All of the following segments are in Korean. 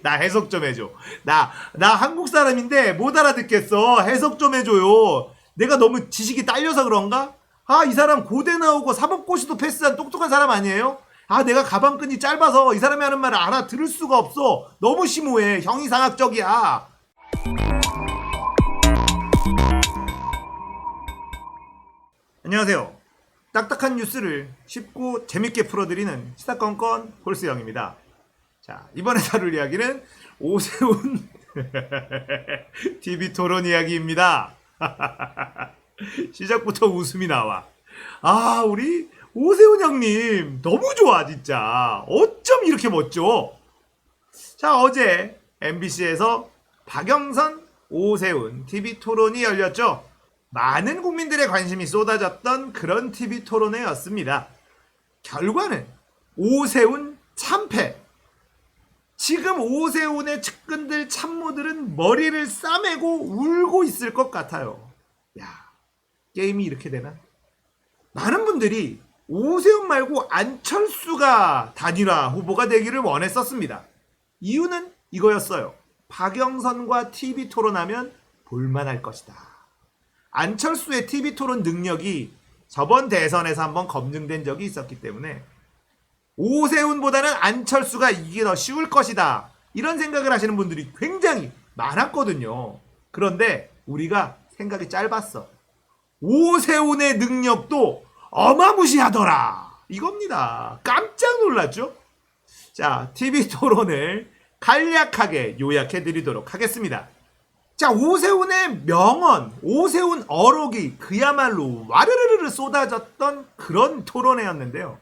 나 해석 좀 해줘. 나 한국 사람인데 못 알아듣겠어. 해석 좀 해줘요. 내가 너무 지식이 딸려서 그런가? 아, 이 사람 고대 나오고 사법고시도 패스한 똑똑한 사람 아니에요? 아, 내가 가방끈이 짧아서 이 사람이 하는 말을 알아들을 수가 없어. 너무 심오해. 형이상학적이야. 안녕하세요. 딱딱한 뉴스를 쉽고 재밌게 풀어드리는 시사건건 홀스형입니다. 자, 이번에 다룰 이야기는 오세훈 TV 토론 이야기입니다. 시작부터 웃음이 나와. 아, 우리 오세훈 형님 너무 좋아 진짜. 어쩜 이렇게 멋져. 자, 어제 MBC에서 박영선, 오세훈 TV 토론이 열렸죠. 많은 국민들의 관심이 쏟아졌던 그런 TV 토론회였습니다. 결과는 오세훈 참패. 지금 오세훈의 측근들 참모들은 머리를 싸매고 울고 있을 것 같아요. 야, 게임이 이렇게 되나? 많은 분들이 오세훈 말고 안철수가 단일화 후보가 되기를 원했었습니다. 이유는 이거였어요. 박영선과 TV 토론하면 볼만할 것이다. 안철수의 TV 토론 능력이 저번 대선에서 한번 검증된 적이 있었기 때문에 오세훈보다는 안철수가 이게 더 쉬울 것이다. 이런 생각을 하시는 분들이 굉장히 많았거든요. 그런데 우리가 생각이 짧았어. 오세훈의 능력도 어마무시하더라. 이겁니다. 깜짝 놀랐죠? 자, TV 토론을 간략하게 요약해 드리도록 하겠습니다. 자, 오세훈의 명언, 오세훈 어록이 그야말로 와르르르 쏟아졌던 그런 토론회였는데요.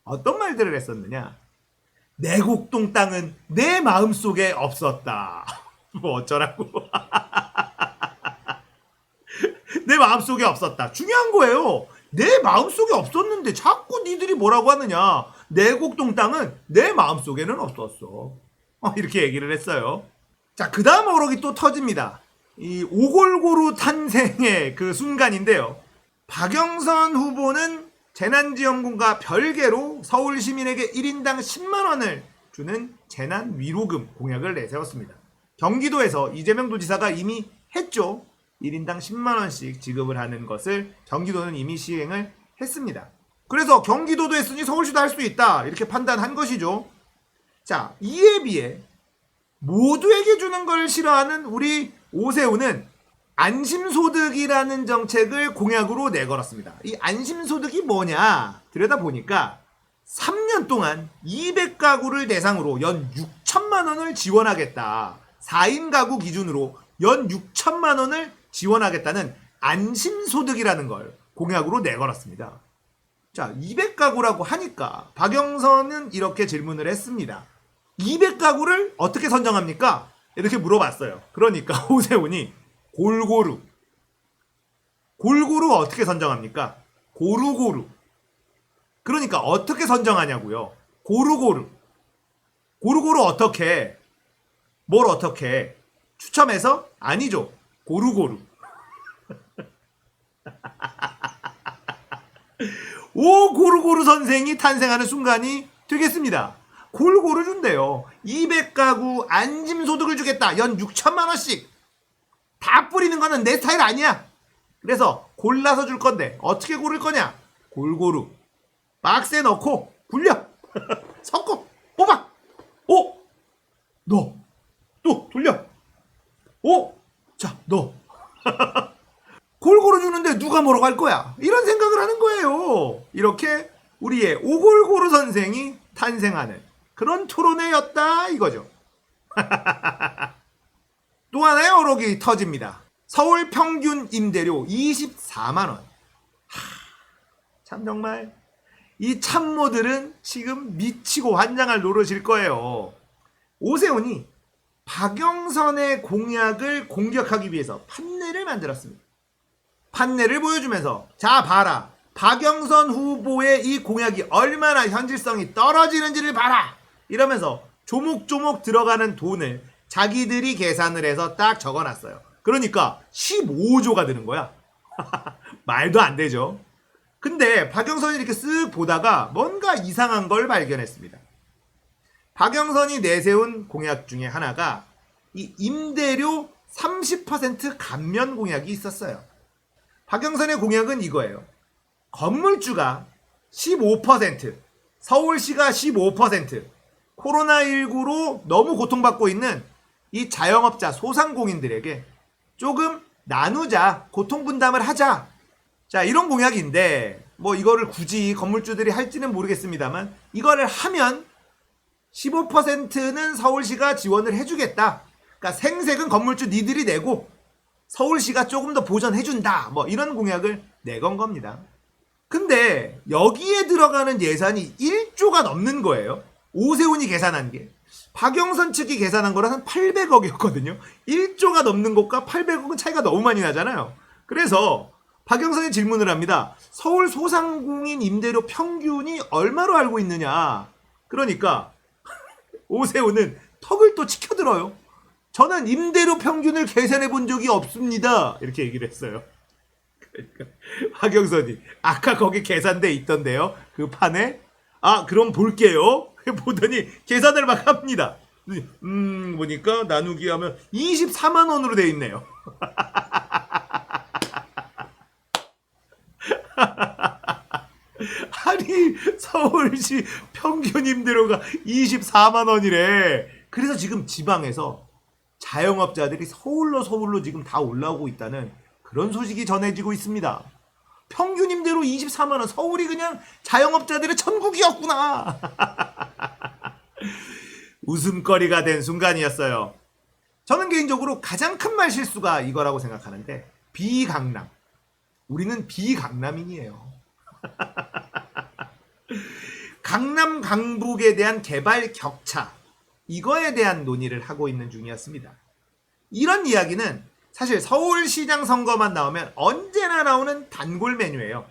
어떤 말들을 했었느냐? 내곡동 땅은 내 마음속에 없었다. 뭐 어쩌라고. 내 마음속에 없었다. 중요한 거예요. 내 마음속에 없었는데 자꾸 니들이 뭐라고 하느냐. 내곡동 땅은 내 마음속에는 없었어. 이렇게 얘기를 했어요. 자, 그 다음 어록이 또 터집니다. 이 오골고루 탄생의 그 순간인데요. 박영선 후보는 재난지원금과 별개로 서울 시민에게 1인당 10만 원을 주는 재난위로금 공약을 내세웠습니다. 경기도에서 이재명 도지사가 이미 했죠. 1인당 10만 원씩 지급을 하는 것을 경기도는 이미 시행을 했습니다. 그래서 경기도도 했으니 서울시도 할 수 있다. 이렇게 판단한 것이죠. 자, 이에 비해 모두에게 주는 걸 싫어하는 우리 오세훈은 안심소득이라는 정책을 공약으로 내걸었습니다. 이 안심소득이 뭐냐 들여다보니까 3년 동안 200가구를 대상으로 연 6천만 원을 지원하겠다. 4인 가구 기준으로 연 6천만 원을 지원하겠다는 안심소득이라는 걸 공약으로 내걸었습니다. 자, 200가구라고 하니까 박영선은 이렇게 질문을 했습니다. 200가구를 어떻게 선정합니까? 이렇게 물어봤어요. 그러니까 오세훈이 골고루 어떻게 선정합니까? 고루고루. 그러니까 어떻게 선정하냐고요. 고루고루 어떻게, 뭘 어떻게 추첨해서? 아니죠. 고루고루. 오 고루고루 선생이 탄생하는 순간이 되겠습니다. 골고루 준대요. 200가구 안심소득을 주겠다. 연 6천만 원씩. 다 뿌리는 거는 내 스타일 아니야. 그래서 골라서 줄 건데 어떻게 고를 거냐? 골고루. 박스에 넣고 굴려. 섞어. 뽑아. 오. 넣어. 또 돌려. 오. 자, 넣어. 골고루 주는데 누가 뭐라고 할 거야? 이런 생각을 하는 거예요. 이렇게 우리의 오골고루 선생이 탄생하는 그런 토론회였다 이거죠. 또 하나의 어록이 터집니다. 서울 평균 임대료 24만 원. 참 정말 이 참모들은 지금 미치고 환장할 노릇일 거예요. 오세훈이 박영선의 공약을 공격하기 위해서 판례를 만들었습니다. 판례를 보여주면서 자 봐라. 박영선 후보의 이 공약이 얼마나 현실성이 떨어지는지를 봐라. 이러면서 조목조목 들어가는 돈을 자기들이 계산을 해서 딱 적어놨어요. 그러니까 15조가 드는 거야. 말도 안 되죠. 근데 박영선이 이렇게 쓱 보다가 뭔가 이상한 걸 발견했습니다. 박영선이 내세운 공약 중에 하나가 이 임대료 30% 감면 공약이 있었어요. 박영선의 공약은 이거예요. 건물주가 15%, 서울시가 15%, 코로나19로 너무 고통받고 있는 이 자영업자 소상공인들에게 조금 나누자, 고통분담을 하자. 자, 이런 공약인데 뭐 이거를 굳이 건물주들이 할지는 모르겠습니다만 이거를 하면 15%는 서울시가 지원을 해주겠다. 그러니까 생색은 건물주 니들이 내고 서울시가 조금 더 보전해준다. 뭐 이런 공약을 내건 겁니다. 근데 여기에 들어가는 예산이 1조가 넘는 거예요. 오세훈이 계산한 게. 박영선 측이 계산한 거는 한 800억이었거든요. 1조가 넘는 것과 800억은 차이가 너무 많이 나잖아요. 그래서 박영선이 질문을 합니다. 서울 소상공인 임대료 평균이 얼마로 알고 있느냐. 그러니까 오세훈은 턱을 또 치켜들어요. 저는 임대료 평균을 계산해 본 적이 없습니다. 이렇게 얘기를 했어요. 그러니까 박영선이 아까 거기 계산돼 있던데요. 그 판에. 아, 그럼 볼게요. 보더니 계산을 막 합니다. 보니까 나누기 하면 24만 원으로 돼 있네요. 아니, 서울시 평균 임대료가 24만 원이래. 그래서 지금 지방에서 자영업자들이 서울로 지금 다 올라오고 있다는 그런 소식이 전해지고 있습니다. 평균 임대료 24만 원. 서울이 그냥 자영업자들의 천국이었구나. 웃음거리가 된 순간이었어요. 저는 개인적으로 가장 큰 말실수가 이거라고 생각하는데 비강남. 우리는 비강남인이에요. 강남 강북에 대한 개발 격차, 이거에 대한 논의를 하고 있는 중이었습니다. 이런 이야기는 사실 서울시장 선거만 나오면 언제나 나오는 단골 메뉴예요.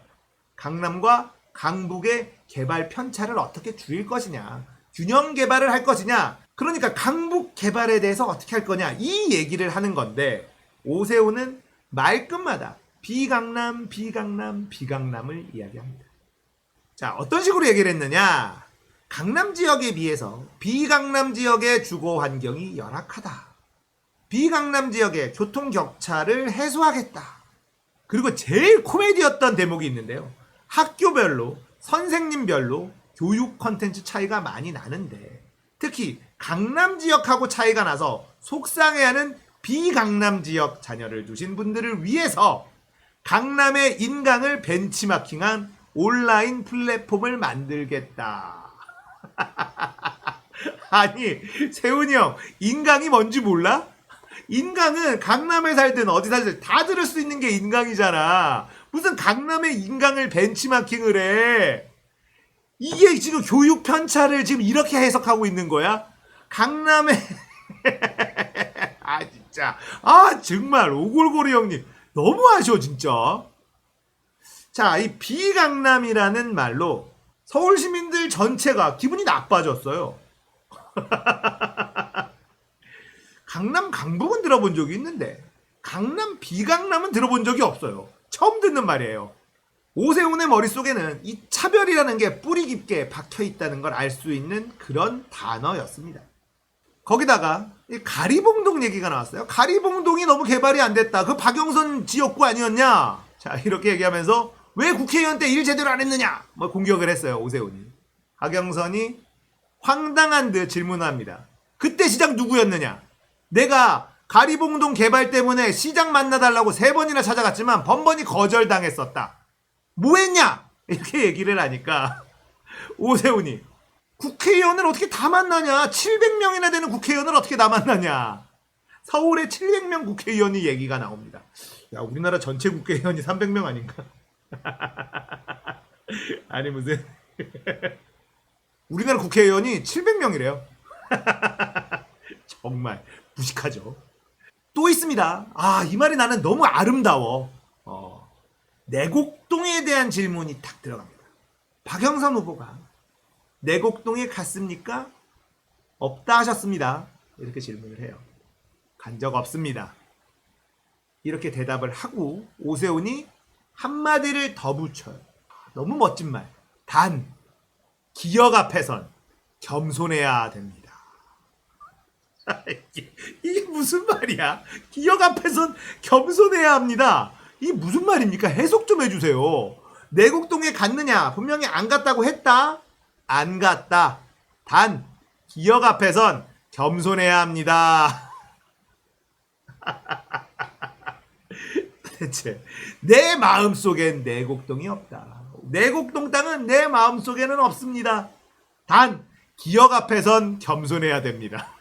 강남과 강북의 개발 편차를 어떻게 줄일 것이냐, 균형 개발을 할 것이냐, 그러니까 강북 개발에 대해서 어떻게 할 거냐, 이 얘기를 하는 건데 오세훈은 말끝마다 비강남을 이야기합니다. 자, 어떤 식으로 얘기를 했느냐. 강남 지역에 비해서 비강남 지역의 주거 환경이 열악하다. 비강남 지역의 교통 격차를 해소하겠다. 그리고 제일 코미디였던 대목이 있는데요. 학교별로, 선생님별로 교육 컨텐츠 차이가 많이 나는데 특히 강남 지역하고 차이가 나서 속상해하는 비강남 지역 자녀를 두신 분들을 위해서 강남의 인강을 벤치마킹한 온라인 플랫폼을 만들겠다. 아니, 세훈이 형, 인강이 뭔지 몰라? 인강은 강남에 살든 어디 살든 다 들을 수 있는 게 인강이잖아. 무슨 강남의 인강을 벤치마킹을 해. 이게 지금 교육 편차를 지금 이렇게 해석하고 있는 거야? 강남에 아 진짜 정말 오골고리 형님 너무 아쉬워 진짜. 자, 이 비강남이라는 말로 서울 시민들 전체가 기분이 나빠졌어요. 강남 강북은 들어본 적이 있는데 강남 비강남은 들어본 적이 없어요. 처음 듣는 말이에요. 오세훈의 머릿속에는 이 차별이라는 게 뿌리 깊게 박혀 있다는 걸 알 수 있는 그런 단어였습니다. 거기다가 이 가리봉동 얘기가 나왔어요. 가리봉동이 너무 개발이 안 됐다. 그 박영선 지역구 아니었냐? 자, 이렇게 얘기하면서 왜 국회의원 때 일 제대로 안 했느냐? 뭐 공격을 했어요, 오세훈이. 박영선이 황당한 듯 질문합니다. 그때 시장 누구였느냐? 내가 가리봉동 개발 때문에 시장 만나달라고 3번이나 찾아갔지만 번번이 거절당했었다. 뭐 했냐? 이렇게 얘기를 하니까 오세훈이 국회의원을 어떻게 다 만나냐? 700명이나 되는 국회의원을 어떻게 다 만나냐? 서울에 700명 국회의원이 얘기가 나옵니다. 야, 우리나라 전체 국회의원이 300명 아닌가? 아니 무슨 우리나라 국회의원이 700명이래요. 정말 무식하죠. 또 있습니다. 이 말이 나는 너무 아름다워. 내곡동에 대한 질문이 딱 들어갑니다. 박영선 후보가 내곡동에 갔습니까? 없다 하셨습니다. 이렇게 질문을 해요. 간 적 없습니다. 이렇게 대답을 하고 오세훈이 한마디를 더 붙여요. 너무 멋진 말. 단 기억 앞에선 겸손해야 됩니다. 이게 무슨 말이야? 기억 앞에선 겸손해야 합니다. 이게 무슨 말입니까? 해석 좀 해주세요. 내곡동에 갔느냐? 분명히 안 갔다고 했다. 안 갔다. 단 기억 앞에선 겸손해야 합니다. 대체 내 마음속엔 내곡동이 없다. 내곡동 땅은 내 마음속에는 없습니다. 단 기억 앞에선 겸손해야 됩니다.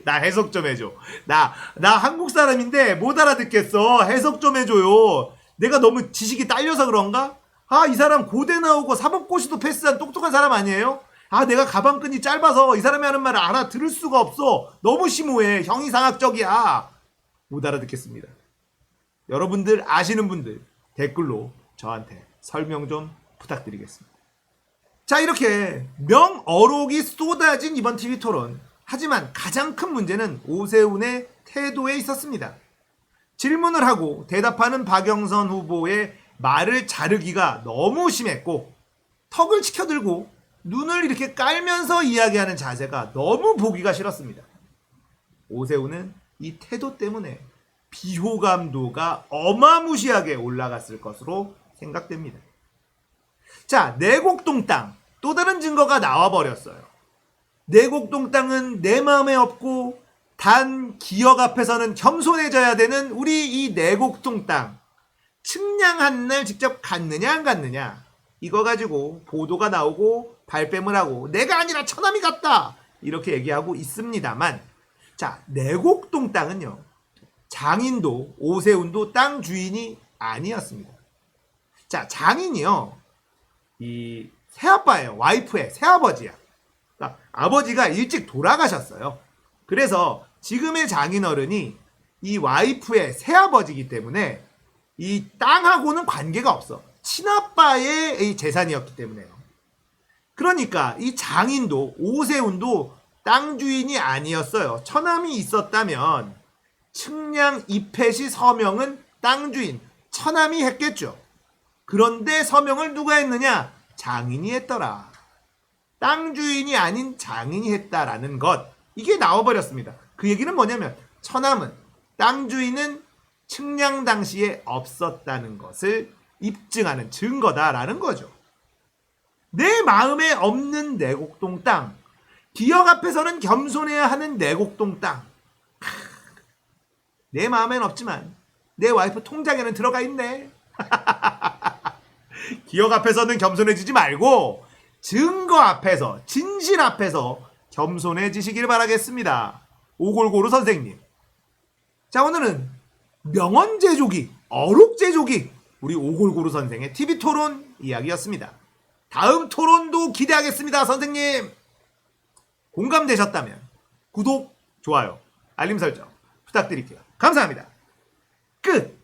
나 해석 좀 해줘. 나 한국 사람인데 못 알아듣겠어. 해석 좀 해줘요. 내가 너무 지식이 딸려서 그런가? 아, 이 사람 고대 나오고 사법고시도 패스한 똑똑한 사람 아니에요? 아, 내가 가방끈이 짧아서 이 사람이 하는 말을 알아들을 수가 없어. 너무 심오해. 형이상학적이야. 못 알아듣겠습니다. 여러분들 아시는 분들 댓글로 저한테 설명 좀 부탁드리겠습니다. 자, 이렇게 명어록이 쏟아진 이번 TV토론. 하지만 가장 큰 문제는 오세훈의 태도에 있었습니다. 질문을 하고 대답하는 박영선 후보의 말을 자르기가 너무 심했고 턱을 치켜들고 눈을 이렇게 깔면서 이야기하는 자세가 너무 보기가 싫었습니다. 오세훈은 이 태도 때문에 비호감도가 어마무시하게 올라갔을 것으로 생각됩니다. 자, 내곡동 땅 또 다른 증거가 나와버렸어요. 내곡동 땅은 내 마음에 없고 단 기억 앞에서는 겸손해져야 되는 우리 이 내곡동 땅 측량한 날 직접 갔느냐 안 갔느냐 이거 가지고 보도가 나오고 발뺌을 하고 내가 아니라 처남이 갔다 이렇게 얘기하고 있습니다만, 자, 내곡동 땅은요 장인도 오세훈도 땅 주인이 아니었습니다. 자, 장인이요 이 새아빠예요. 와이프의 새아버지야. 그러니까 아버지가 일찍 돌아가셨어요. 그래서 지금의 장인어른이 이 와이프의 새아버지이기 때문에 이 땅하고는 관계가 없어. 친아빠의 이 재산이었기 때문에요. 그러니까 이 장인도 오세훈도 땅 주인이 아니었어요. 처남이 있었다면 측량 입회시 서명은 땅 주인 처남이 했겠죠. 그런데 서명을 누가 했느냐? 장인이 했더라. 땅 주인이 아닌 장인이 했다라는 것, 이게 나와버렸습니다. 그 얘기는 뭐냐면 처남은, 땅 주인은 측량 당시에 없었다는 것을 입증하는 증거다라는 거죠. 내 마음에 없는 내곡동 땅, 기억 앞에서는 겸손해야 하는 내곡동 땅. 내 마음엔 없지만 내 와이프 통장에는 들어가 있네. 기억 앞에서는 겸손해지지 말고 증거 앞에서, 진실 앞에서 겸손해지시길 바라겠습니다. 오골고루 선생님. 자, 오늘은 명언 제조기, 어록 제조기, 우리 오골고루 선생의 TV토론 이야기였습니다. 다음 토론도 기대하겠습니다, 선생님. 공감되셨다면 구독, 좋아요, 알림 설정 부탁드릴게요. 감사합니다. 끝.